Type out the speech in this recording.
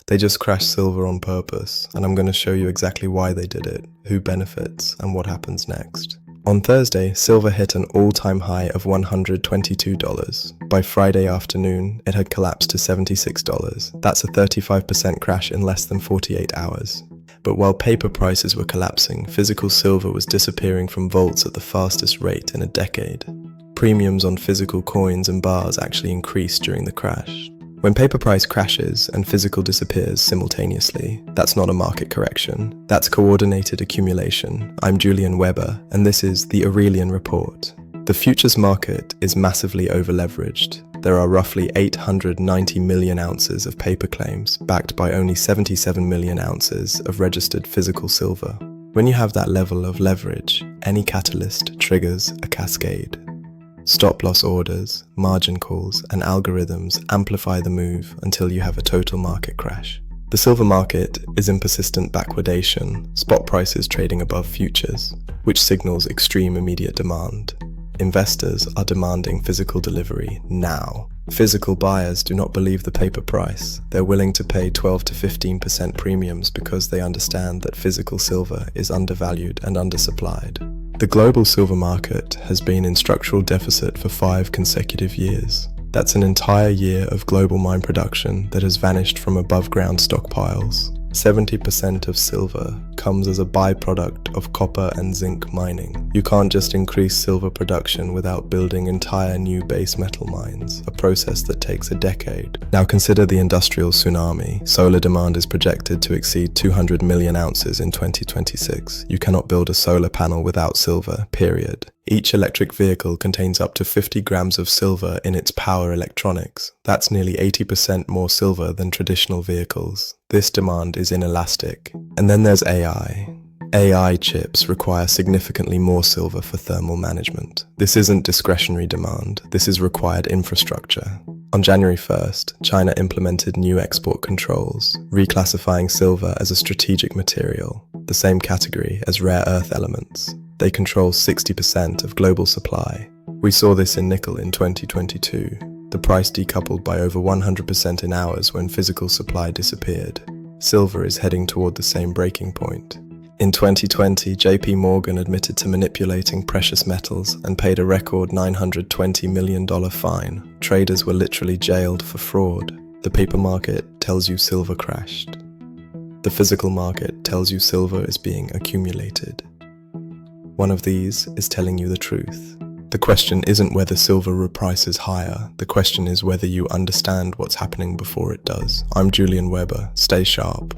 They just crashed silver on purpose, and I'm going to show you exactly why they did it, who benefits, and what happens next. On Thursday, silver hit an all-time high of $122. By Friday afternoon, it had collapsed to $76. That's a 35% crash in less than 48 hours. But while paper prices were collapsing, physical silver was disappearing from vaults at the fastest rate in a decade. Premiums on physical coins and bars actually increased during the crash. When paper price crashes and physical disappears simultaneously, that's not a market correction. That's coordinated accumulation. I'm Julian Weber, and this is the Aurelian Report. The futures market is massively over-leveraged. There are roughly 890 million ounces of paper claims, backed by only 77 million ounces of registered physical silver. When you have that level of leverage, any catalyst triggers a cascade. Stop-loss orders, margin calls, and algorithms amplify the move until you have a total market crash. The silver market is in persistent backwardation, spot prices trading above futures, which signals extreme immediate demand. Investors are demanding physical delivery now. Physical buyers do not believe the paper price. They're willing to pay 12 to 15% premiums because they understand that physical silver is undervalued and undersupplied. The global silver market has been in structural deficit for 5 consecutive years. That's an entire year of global mine production that has vanished from above ground stockpiles. 70% of silver comes as a byproduct of copper and zinc mining. You can't just increase silver production without building entire new base metal mines, a process that takes a decade. Now consider the industrial tsunami. Solar demand is projected to exceed 200 million ounces in 2026. You cannot build a solar panel without silver, period. Each electric vehicle contains up to 50 grams of silver in its power electronics. That's nearly 80% more silver than traditional vehicles. This demand is inelastic. And then there's AI. AI chips require significantly more silver for thermal management. This isn't discretionary demand, this is required infrastructure. On January 1st, China implemented new export controls, reclassifying silver as a strategic material, the same category as rare earth elements. They control 60% of global supply. We saw this in nickel in 2022. The price decoupled by over 100% in hours when physical supply disappeared. Silver is heading toward the same breaking point. In 2020, JP Morgan admitted to manipulating precious metals and paid a record $920 million fine. Traders were literally jailed for fraud. The paper market tells you silver crashed. The physical market tells you silver is being accumulated. One of these is telling you the truth. The question isn't whether silver reprices higher, the question is whether you understand what's happening before it does. I'm Julian Weber, stay sharp.